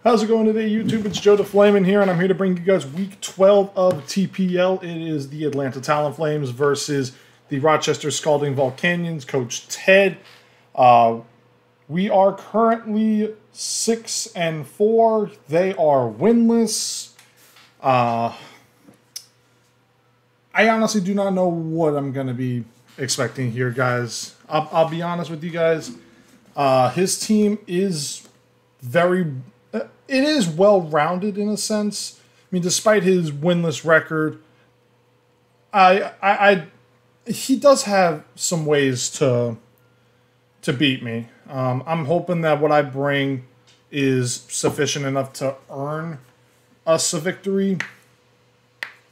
How's it going today, YouTube? It's JoedaFlamin here, and I'm here to bring you guys Week 12 of TPL. It is the Atlanta Talonflames versus the Rochester Scalding Volcanions, Coach Ted. We are currently 6-4. They are winless. I honestly do not know what I'm going to be expecting here, guys. I'll be honest with you guys. His team is it is well-rounded in a sense. I mean, despite his winless record, he does have some ways to beat me. I'm hoping that what I bring is sufficient enough to earn us a victory.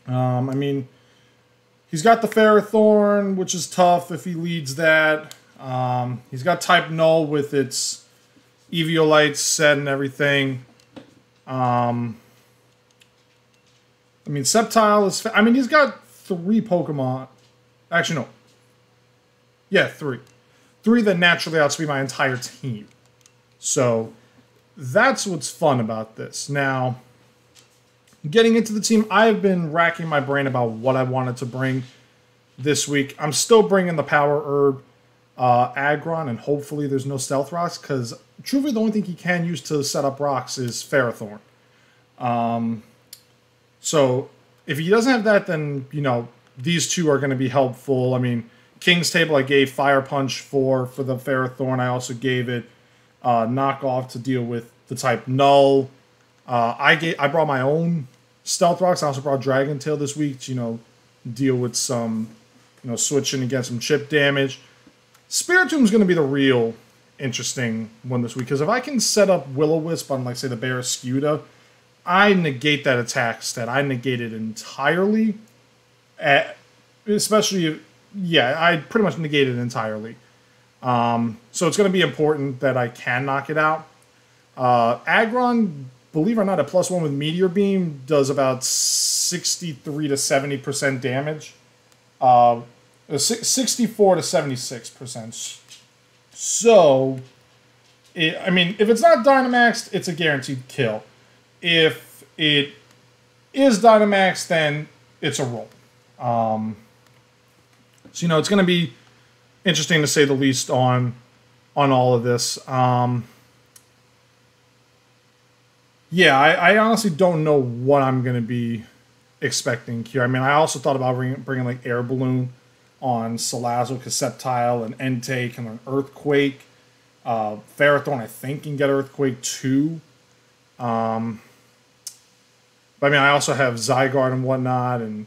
I mean, he's got the Ferrothorn, which is tough if he leads that. He's got Type Null with its Eviolite set and everything. I mean, Sceptile is... I mean, he's got 3 Pokemon. Actually, no. Yeah, 3. 3 that naturally outspeed my entire team. So, that's what's fun about this. Now, getting into the team, I've been racking my brain about what I wanted to bring this week. I'm still bringing the Power Herb, Aggron, and hopefully there's no Stealth Rocks, because truly the only thing he can use to set up rocks is Ferrothorn. So if he doesn't have that, then, you know, these two are going to be helpful. I mean, King's Table I gave Fire Punch for the Ferrothorn. I also gave it Knockoff to deal with the type Null. I brought my own Stealth Rocks. I also brought Dragon Tail this week to, you know, deal with some, you know, switching against some chip damage. Spiritomb is going to be the real interesting one this week, because if I can set up Will-O-Wisp on, like, say, the Barraskewda, I negate that attack stat. I negate it entirely. Especially, yeah, I pretty much negate it entirely. So it's going to be important that I can knock it out. Aggron, believe it or not, at +1 with Meteor Beam does about 63 to 70% damage. 64 to 76%. So, I mean, if it's not Dynamaxed, it's a guaranteed kill. If it is Dynamaxed, then it's a roll. So, you know, it's going to be interesting to say the least on all of this. Yeah, I honestly don't know what I'm going to be expecting here. I mean, I also thought about bringing like Air Balloon on Salazzle, Sceptile, and Entei, and an Earthquake. Ferrothorn, I think, can get Earthquake too. But I mean, I also have Zygarde and whatnot, and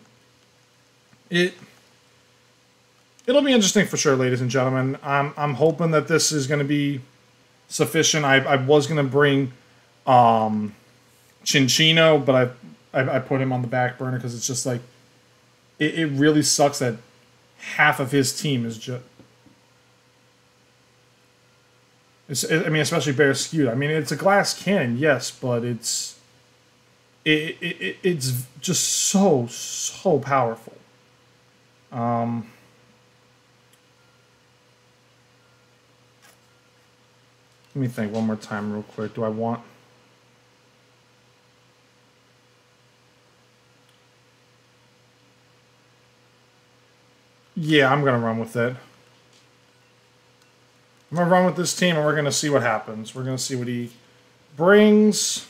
it'll be interesting for sure, ladies and gentlemen. I'm hoping that this is going to be sufficient. I was going to bring Cinccino, but I put him on the back burner because it's just like it really sucks that half of his team is just... I mean, especially Barraskewda. I mean, it's a glass cannon, yes, but it's just so powerful. Let me think one more time real quick. Do I want... Yeah, I'm going to run with it. I'm going to run with this team, and we're going to see what happens. We're going to see what he brings.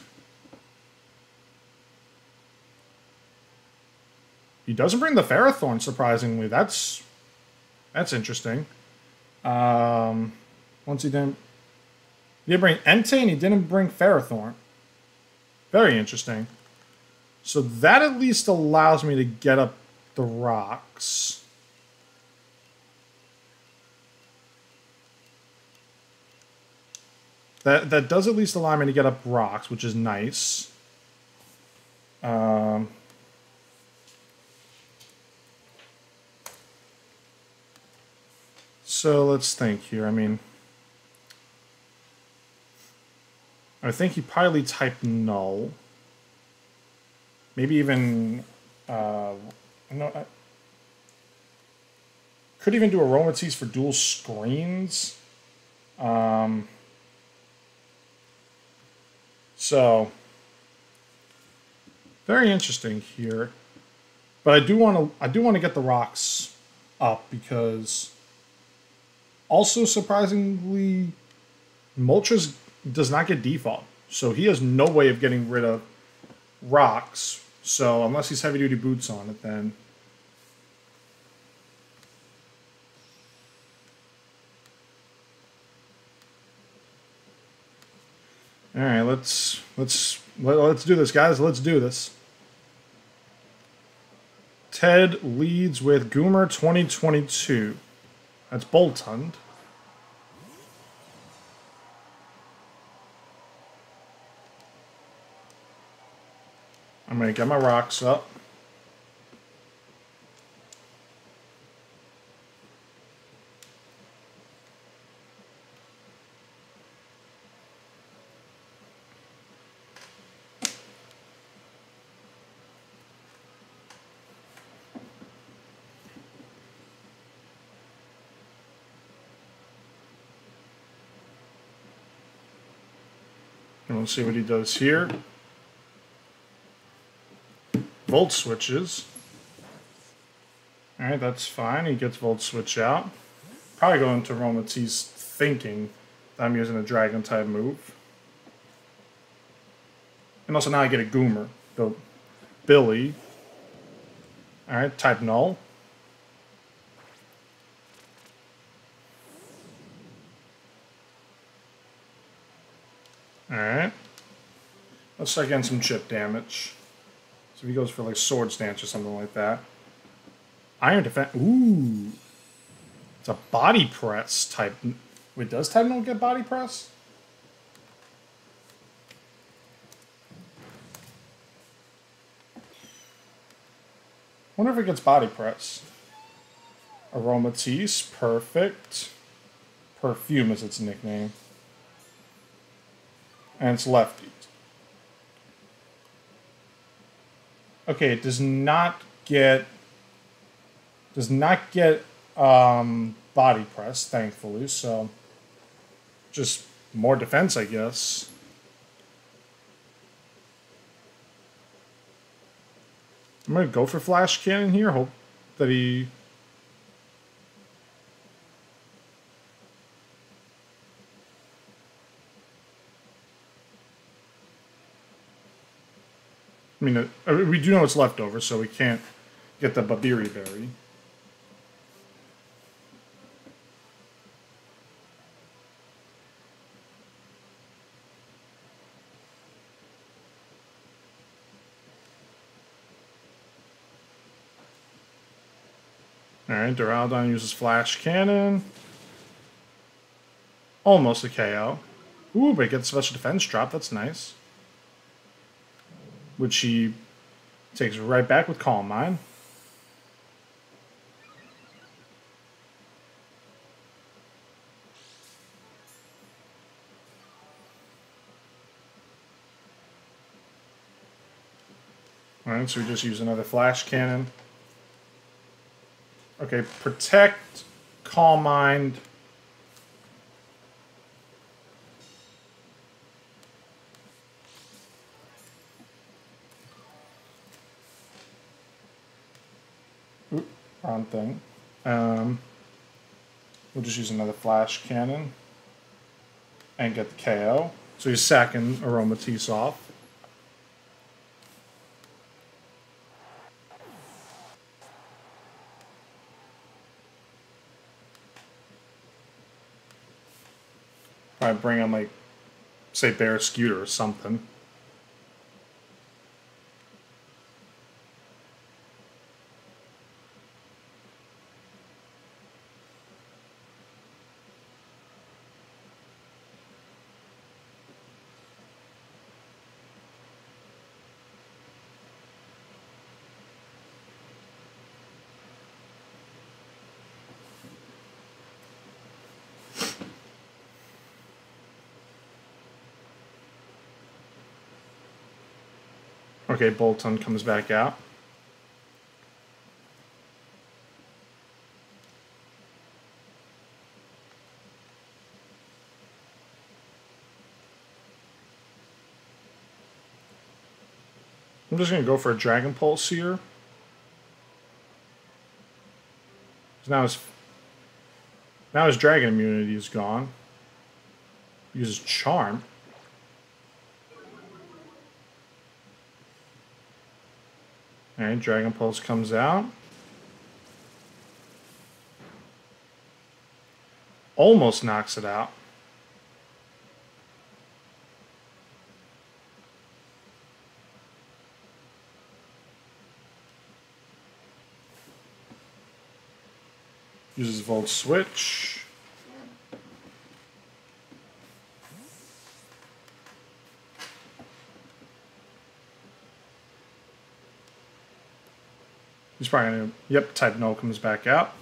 He doesn't bring the Ferrothorn, surprisingly. That's interesting. Once he didn't bring Entei, and he didn't bring Ferrothorn. Very interesting. So that at least allows me to get up the rocks. That does at least allow me to get up rocks, which is nice. So let's think here. I mean, I think he probably type Null. Maybe even no. Could even do Aromatisse for dual screens. So, very interesting here. But I do want to get the rocks up because also surprisingly, Moltres does not get default. So he has no way of getting rid of rocks. So unless he's heavy duty boots on it, then all right, let's do this, guys. Let's do this. Ted leads with Goomer 2022. That's Boltund. I'm gonna get my rocks up. And we'll see what he does here. Volt switches. Alright, that's fine. He gets Volt Switch out. Probably going to Aromatisse thinking that I'm using a Dragon type move. And also now I get a Goomer. Billy. Alright, type Null. Alright. Let's start getting some chip damage. So if he goes for like Sword Stance or something like that. Iron Defense. Ooh. It's a Body Press type. Wait, does type Null get Body Press? Wonder if it gets Body Press. Aromatisse. Perfect. Perfume is its nickname. And it's lefty. Okay, it does not get body press, thankfully, so just more defense, I guess. I'm gonna go for Flash Cannon here, hope that he I mean, we do know it's leftover, so we can't get the Babiri Berry. Alright, Duraludon uses Flash Cannon. Almost a KO. Ooh, but he gets special defense drop, that's nice. Which he takes right back with Calm Mind. Alright, so we just use another Flash Cannon. Okay, Protect, Calm Mind. Oop, wrong thing. We'll just use another Flash Cannon and get the KO. So he's sacking Aromatisse off. Probably bring on, like, say, Bear Scooter or something. Okay, Boltund comes back out. I'm just going to go for a Dragon Pulse here. Now his dragon immunity is gone. Uses Charm. Alright, Dragon Pulse comes out. Almost knocks it out. Uses Volt Switch. He's probably gonna, yep, type No comes back out.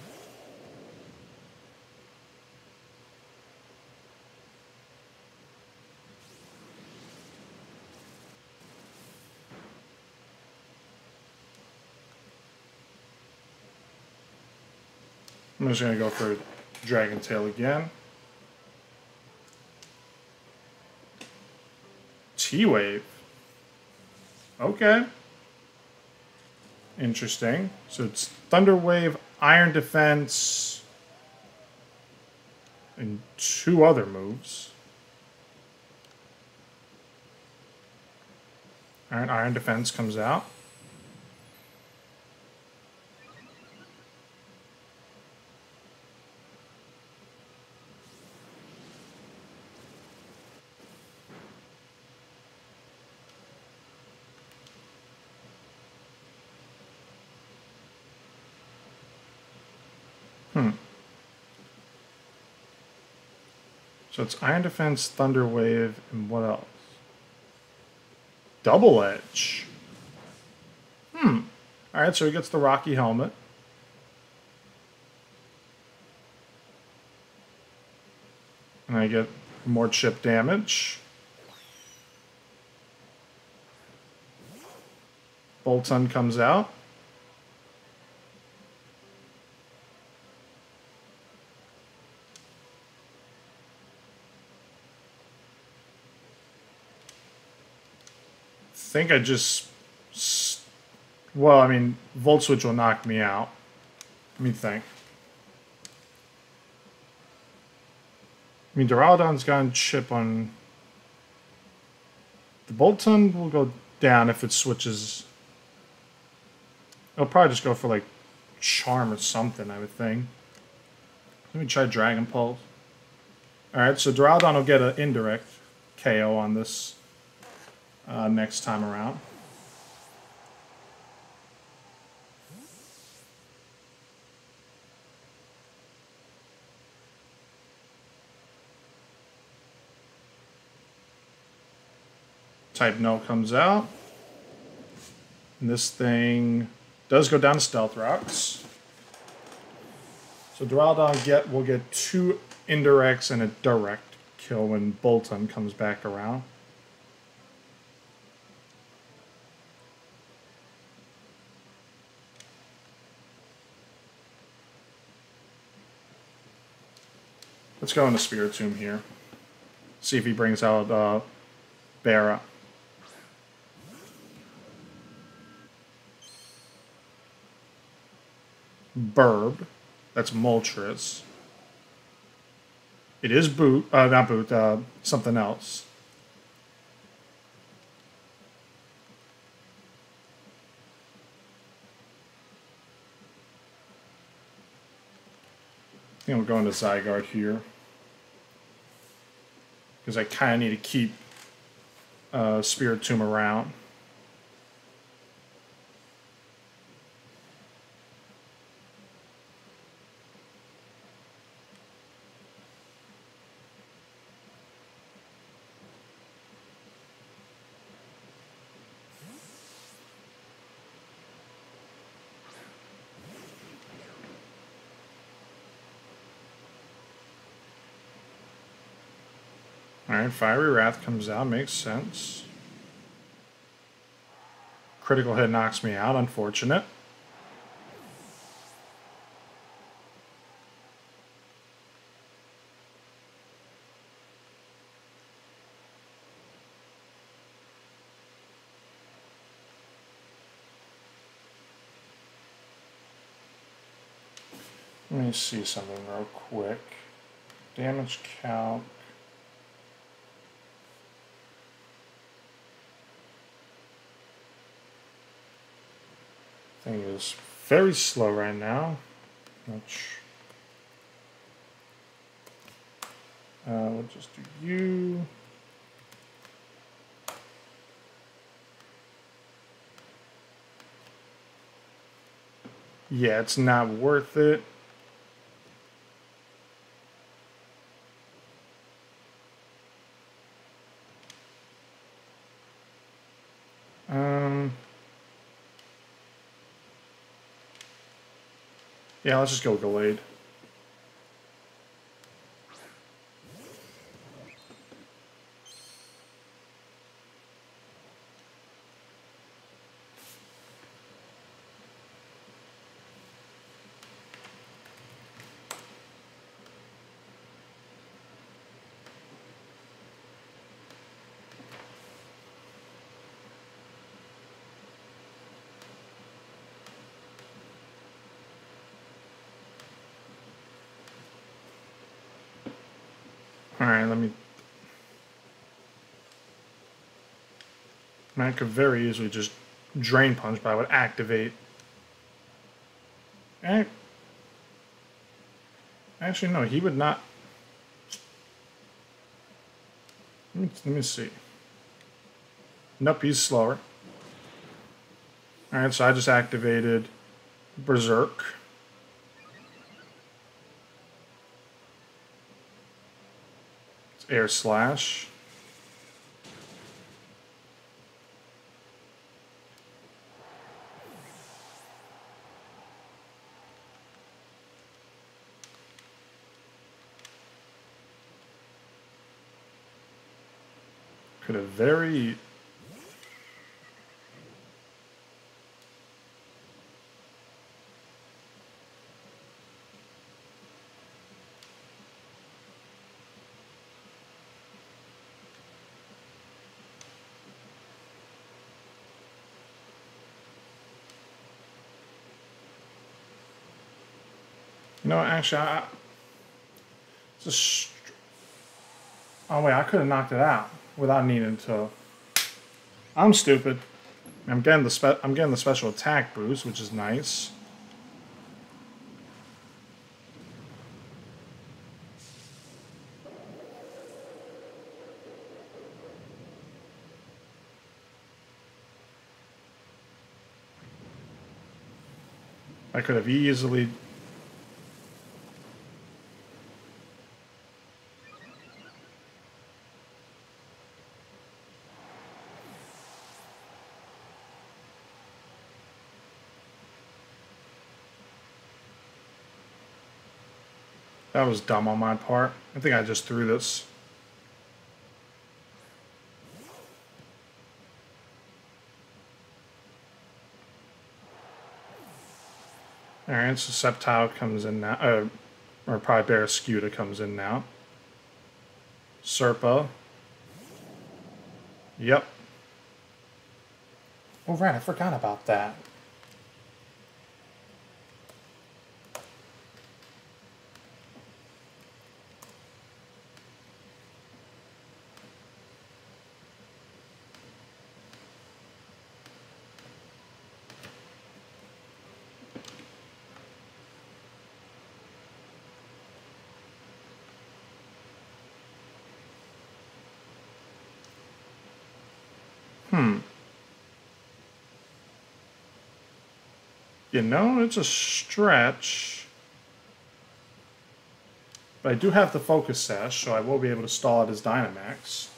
I'm just going to go for Dragon Tail again. T-Wave. Okay. Interesting. So it's Thunder Wave, Iron Defense, and 2 other moves. Alright, Iron Defense comes out. So it's Iron Defense, Thunder Wave, and what else? Double Edge. Alright, so he gets the Rocky Helmet. And I get more chip damage. Bolton comes out. I think I just... Well, I mean, Volt Switch will knock me out. Let me think. I mean, Duraludon's got chip on... The Bolton will go down if it switches. It'll probably just go for, like, Charm or something, I would think. Let me try Dragon Pulse. Alright, so Duraludon will get an indirect KO on this next time around. Type No comes out. And this thing does go down to Stealth Rocks. So Duraludon will get 2 indirects and a direct kill when Bolton comes back around. Let's go into Spiritomb here. See if he brings out Barra. Burb. That's Moltres. It is not Boot, something else. I think we'll go into Zygarde here. Because I kind of need to keep Spiritomb around. Alright, Fiery Wrath comes out, makes sense. Critical Hit knocks me out, unfortunate. Let me see something real quick. Damage calc. Thing is very slow right now. Which we'll just do you. Yeah, it's not worth it. Yeah, let's just go Gallade. Alright, let me... I could very easily just Drain Punch, but I would activate... Actually, no, he would not... Let me see. Nope, he's slower. Alright, so I just activated Berserk. It's Air Slash. Could have very... No, actually, oh wait, I could have knocked it out without needing to. I'm stupid. I'm getting the special attack boost, which is nice. I could have easily. That was dumb on my part. I think I just threw this. Alright, so Sceptile comes in now. Or probably Barrascuda comes in now. Serpa. Yep. Oh, right, I forgot about that. You know, it's a stretch. But I do have the Focus Sash, so I will be able to stall at his Dynamax.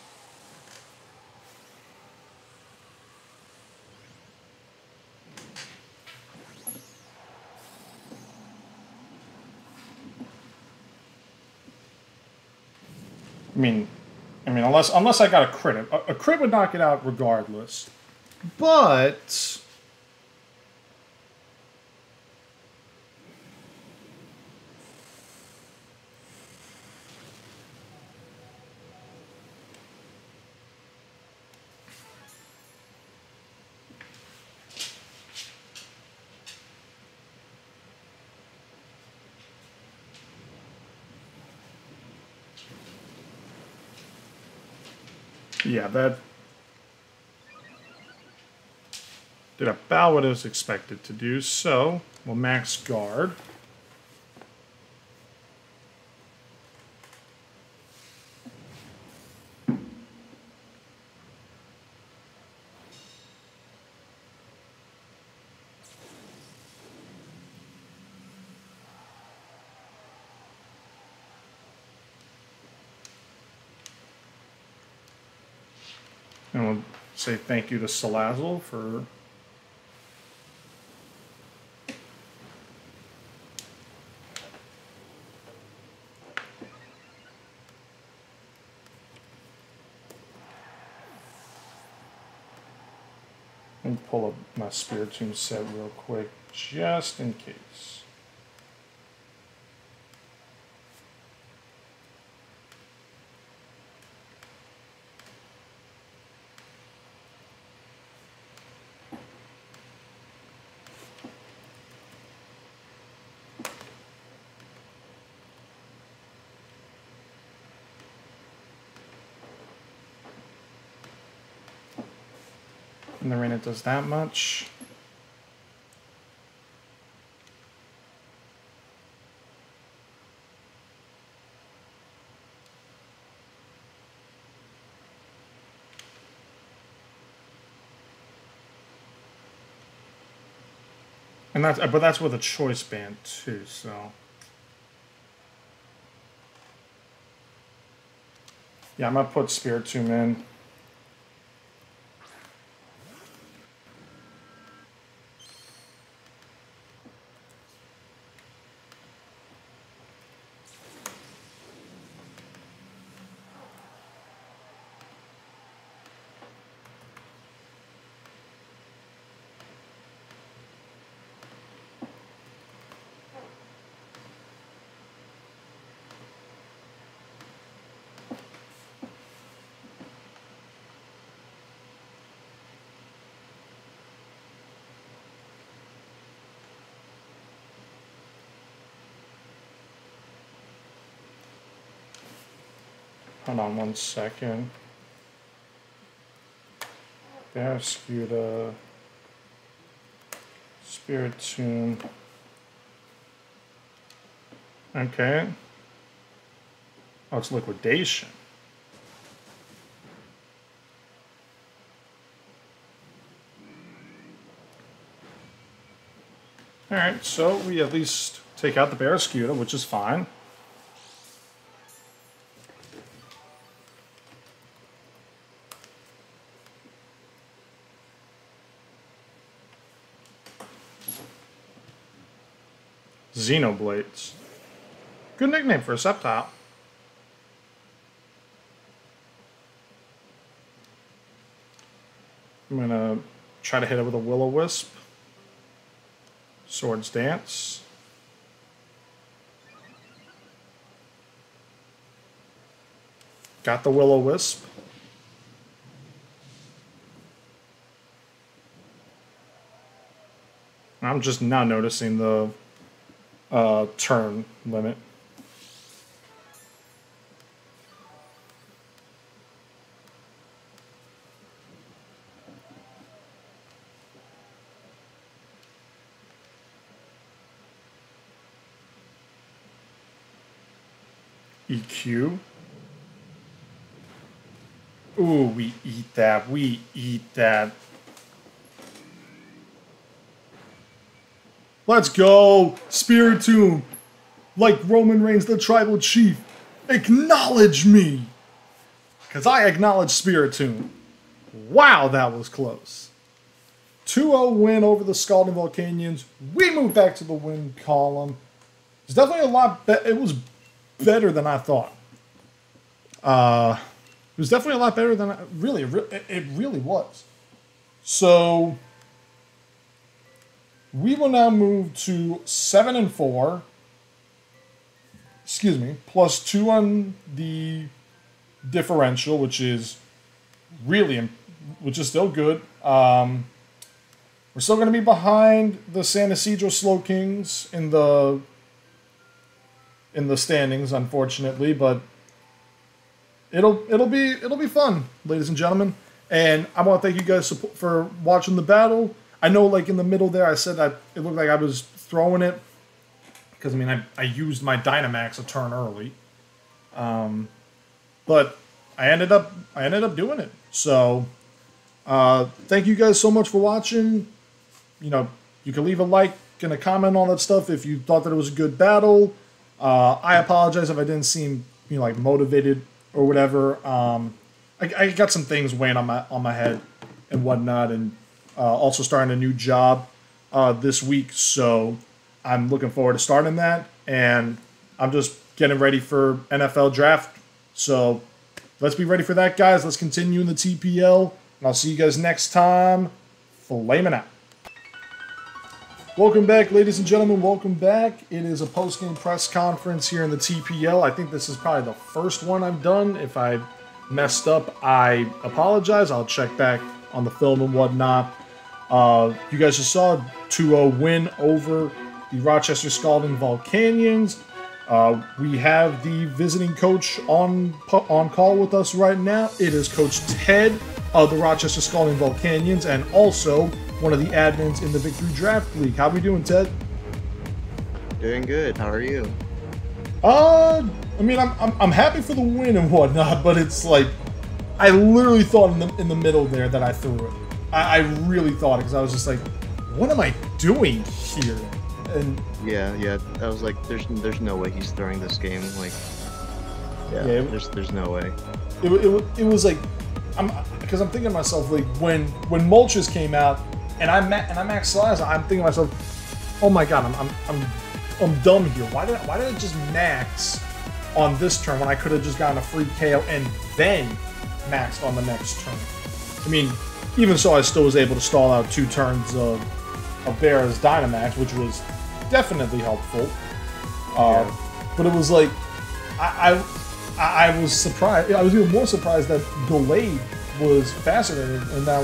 I mean, unless I got a crit. A crit would knock it out regardless. But Yeah, that did about what it was expected to do, so we'll max guard. And we'll say thank you to Salazzle for let me pull up my Spiritomb set real quick, just in case. And the arena does that much. And that's with a choice band too, so. Yeah, I'm gonna put Spiritomb in. Hold on 1 second. Barraskewda, Spiritomb. Okay. Oh, it's liquidation. Alright, so we at least take out the Barraskewda, which is fine. Xenoblades. Good nickname for a Sceptile. I'm gonna try to hit it with a Will-O-Wisp. Swords Dance. Got the Will-O-Wisp. I'm just now noticing the turn limit. EQ. Ooh, we eat that. We eat that. Let's go! Spiritomb! Like Roman Reigns, the tribal chief. Acknowledge me! Because I acknowledge Spiritomb. Wow, that was close. 2-0 win over the Scalding Volcanians. We move back to the win column. It's definitely a lot better. It was better than I thought. It was definitely a lot better than it really was. So we will now move to 7-4. Excuse me, +2 on the differential, which is still good. We're still going to be behind the San Ysidro Slowkings in the standings, unfortunately, but it'll be fun, ladies and gentlemen. And I want to thank you guys for watching the battle. I know, like in the middle there, I said that it looked like I was throwing it because I mean I used my Dynamax a turn early, but I ended up doing it. So thank you guys so much for watching. You know, you can leave a like and a comment on that stuff if you thought that it was a good battle. I apologize if I didn't seem like motivated or whatever. I got some things weighing on my head and whatnot, and also starting a new job this week, so I'm looking forward to starting that, and I'm just getting ready for NFL draft. So let's be ready for that, guys. Let's continue in the TPL, and I'll see you guys next time. Flamin' out. Welcome back, ladies and gentlemen. Welcome back. It is a post-game press conference here in the TPL. I think this is probably the first one I've done. If I messed up, I apologize. I'll check back on the film and whatnot. You guys just saw a 2-0 win over the Rochester Volcanians. We have the visiting coach on call with us right now. It is Coach Ted of the Rochester Volcanians, and also one of the admins in the Victory Draft League. How we doing, Ted? Doing good. How are you? I mean, I'm happy for the win and whatnot, but it's like I literally thought in the middle there that I threw it. I really thought it because I was just like, what am I doing here? And yeah, I was like, there's no way he's throwing this game. Like, there's no way. It was like, because I'm thinking to myself, like when Moltres came out and I maxed Salaza, I'm thinking to myself, oh my god, I'm dumb here. Why did I just max on this turn when I could have just gotten a free KO and then maxed on the next turn? I mean, even so, I still was able to stall out 2 turns of Bear's Dynamax, which was definitely helpful. But it was like, I was surprised. I was even more surprised that Delayed was faster than it. And now,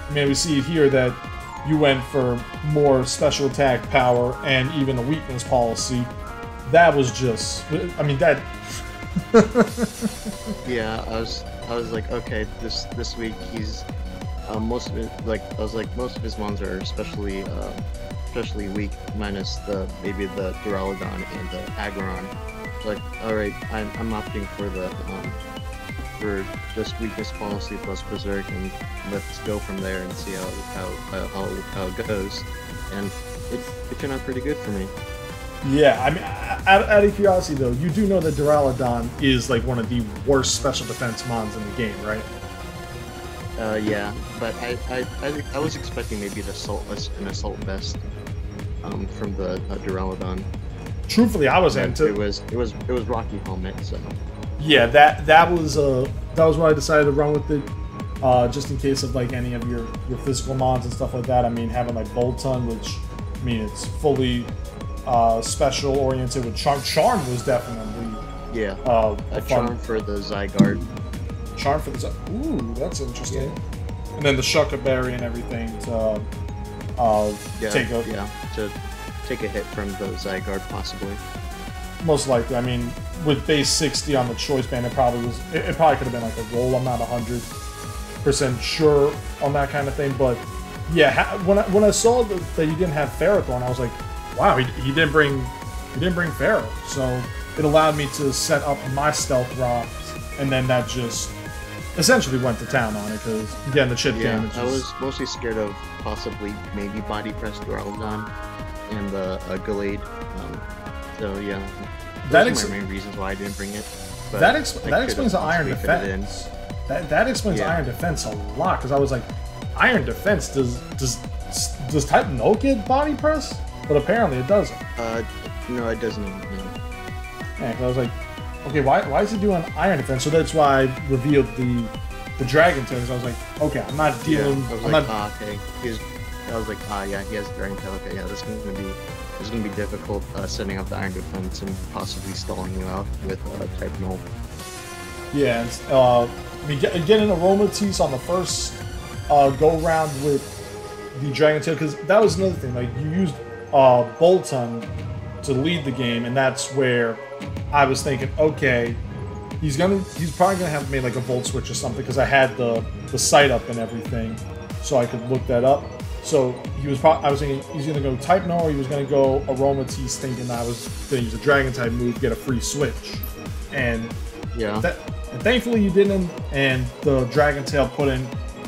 I mean, we see here that you went for more special attack power and even a weakness policy. That was just, I mean, that. Yeah, I was like, okay, this week he's most of it, like I was like, most of his mons are especially weak, minus maybe the Duraludon and the Aggron. Like, all right, I'm opting for the for just weakness policy plus Berserk, and let's go from there and see how it goes. And it turned out pretty good for me. Yeah, I mean, out of curiosity though, you do know that Duraludon is like one of the worst special defense mons in the game, right? Yeah, but I was expecting maybe an assault vest from the Duraludon. Truthfully, I was into it was Rocky Helmet, so yeah, that was why I decided to run with it, just in case of like any of your physical mons and stuff like that. I mean, having like Bolton, which I mean it's fully special oriented with Charm. Charm was definitely a Charm for the Zygarde. Charm for the ooh, that's interesting. Yeah. And then the Shucka Berry and everything to take a hit from the Zygarde possibly. Most likely. I mean, with base 60 on the choice band, it probably could have been like a roll. I'm not 100% sure on that kind of thing, but yeah, when I saw that he didn't have Ferrothorn, I was like, wow, he didn't bring Ferro, so it allowed me to set up my stealth rocks, and then that just essentially went to town on it because again the chip damage. I was mostly scared of possibly maybe body press Duraludon and the Gallade. So yeah, those are my main reasons why I didn't bring it. But that explains the Iron Defense. That explains Iron Defense a lot because I was like, Iron Defense does Type No get body press? But apparently it doesn't. No, it doesn't. No. Yeah, because I was like, okay, why is he doing Iron Defense? So that's why I revealed the Dragon Tail. I was like, okay, I'm not dealing. Yeah, I was I'm like, not. Okay. I was like, yeah, he has Dragon Tail. Okay, yeah, this is gonna be difficult setting up the Iron Defense and possibly stalling you out with Type Null. Yeah, and I mean, getting Aromatisse on the first go round with the Dragon Tail, because that was another thing. Like you used Bolton to lead the game, and that's where I was thinking, okay, He's probably gonna have made like a volt switch or something because I had the site up and everything, so I could look that up. So I was thinking he's gonna go type no, or he was gonna go aromatise, thinking I was gonna use a dragon type move, get a free switch, and yeah. And thankfully you didn't. And the dragon tail put in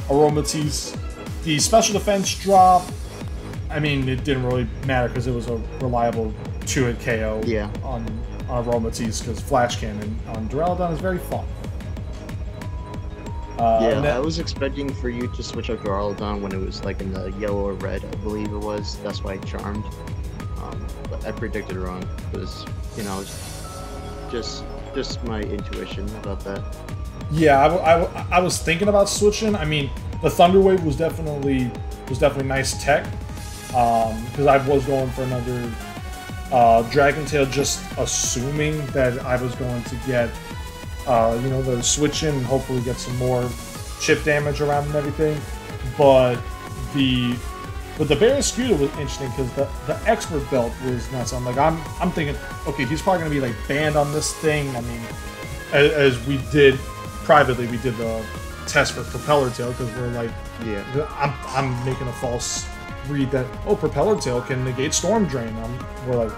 aromatise. The special defense drop, I mean, it didn't really matter because it was a reliable 2-hit KO on aromatise, because flash cannon on Duraludon is very fun. I was expecting for you to switch up Duraludon when it was like in the yellow or red, I believe it was. That's why I charmed. But I predicted wrong. It was, you know, just my intuition about that. Yeah, I was thinking about switching. I mean, the Thunder Wave was definitely nice tech. Because I was going for another Dragon Tail, just assuming that I was going to get, you know, the switch in and hopefully get some more chip damage around and everything. But the Barraskewda was interesting because the expert belt was nuts. I'm like, I'm thinking, okay, he's probably gonna be like banned on this thing. I mean, as we did privately, we did the test for Propeller Tail because we're like, I'm making a false read that Propeller Tail can negate Storm Drain. We're like,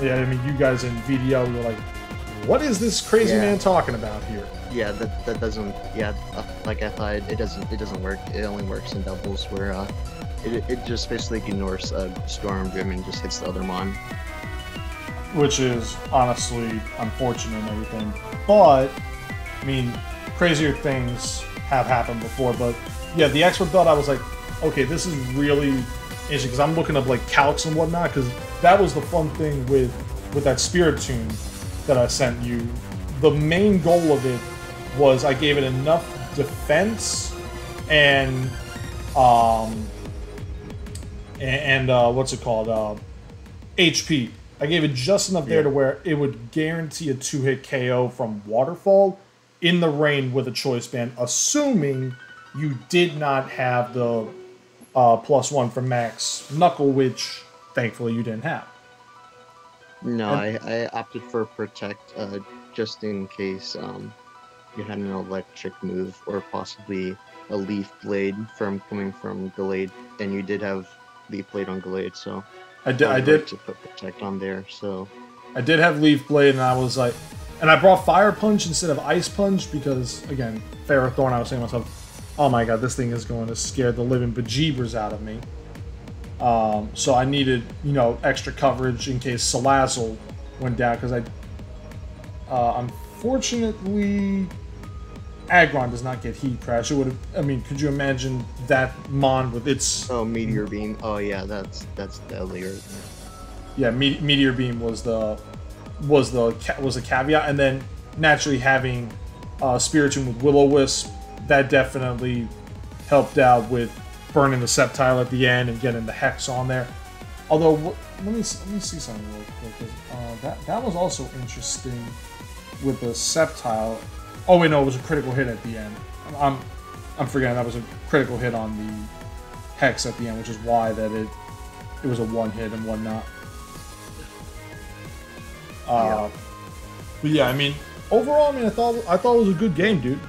yeah, I mean, you guys in VDL were like, what is this crazy man talking about here? Yeah, that doesn't. Yeah, like I thought, it doesn't work. It only works in doubles where it just basically ignores Storm Drain and just hits the other mon. Which is honestly unfortunate and everything. But I mean, crazier things have happened before. But yeah, the expert belt, I was like, okay, this is really interesting because I'm looking up like calcs and whatnot, because that was the fun thing with that Spiritomb that I sent you. The main goal of it was I gave it enough defense and what's it called, HP. I gave it just enough there to where it would guarantee a 2-hit KO from Waterfall in the rain with a choice band, assuming you did not have the +1 from Max Knuckle, which thankfully you didn't have. No, I opted for Protect just in case you had an electric move or possibly a Leaf Blade coming from Gallade, and you did have Leaf Blade on Gallade, so I did to put Protect on there. So I did have Leaf Blade, and I was like, and I brought Fire Punch instead of Ice Punch because, again, Ferrothorn, I was saying to myself, oh my god, this thing is going to scare the living bejeebers out of me. So I needed, you know, extra coverage in case Salazzle went down, because unfortunately, Aggron does not get Heat Crash. It would have, I mean, could you imagine that Mon with its... Oh, Meteor Beam. Oh yeah, that's deadly. Yeah, Meteor Beam was the caveat, and then naturally having Spiritomb with Will-O-Wisp, that definitely helped out with burning the Sceptile at the end and getting the Hex on there. Although, let me see something real quick. That was also interesting with the Sceptile. Oh wait, no, it was a critical hit at the end. I'm forgetting that was a critical hit on the Hex at the end, which is why that it was a one hit and whatnot. But yeah, I mean, overall, I mean, I thought it was a good game, dude.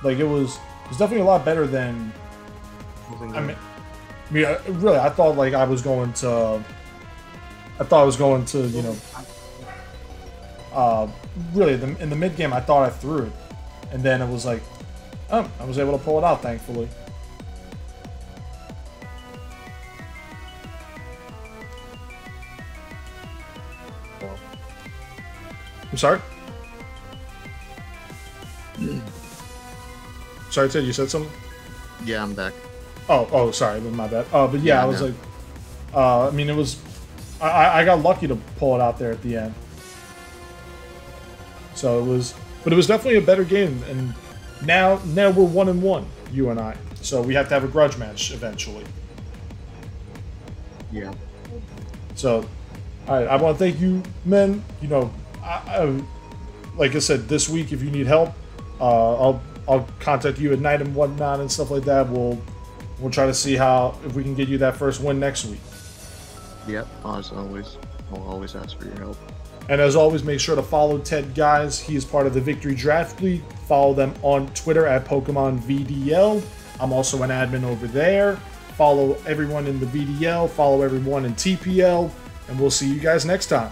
Like, it was definitely a lot better than. I mean, really, I thought like I was going to, you know, really in the mid game, I thought I threw it, and then it was like, oh, I was able to pull it out, thankfully. I'm sorry. Sorry, Ted, you said something? Yeah, I'm back. Oh, sorry, my bad. But yeah, I was like, I mean, it was, I got lucky to pull it out there at the end. So it was, but it was definitely a better game, and now we're 1-1, you and I. So we have to have a grudge match eventually. Yeah. So, all right, I want to thank you, men. You know, like I said, this week if you need help, I'll contact you at night and whatnot and stuff like that. We'll try to see if we can get you that first win next week. Yep, as always, I'll always ask for your help. And as always, make sure to follow Ted Guys. He is part of the Victory Draft League. Follow them on Twitter at Pokemon VDL. I'm also an admin over there. Follow everyone in the VDL. Follow everyone in TPL. And we'll see you guys next time.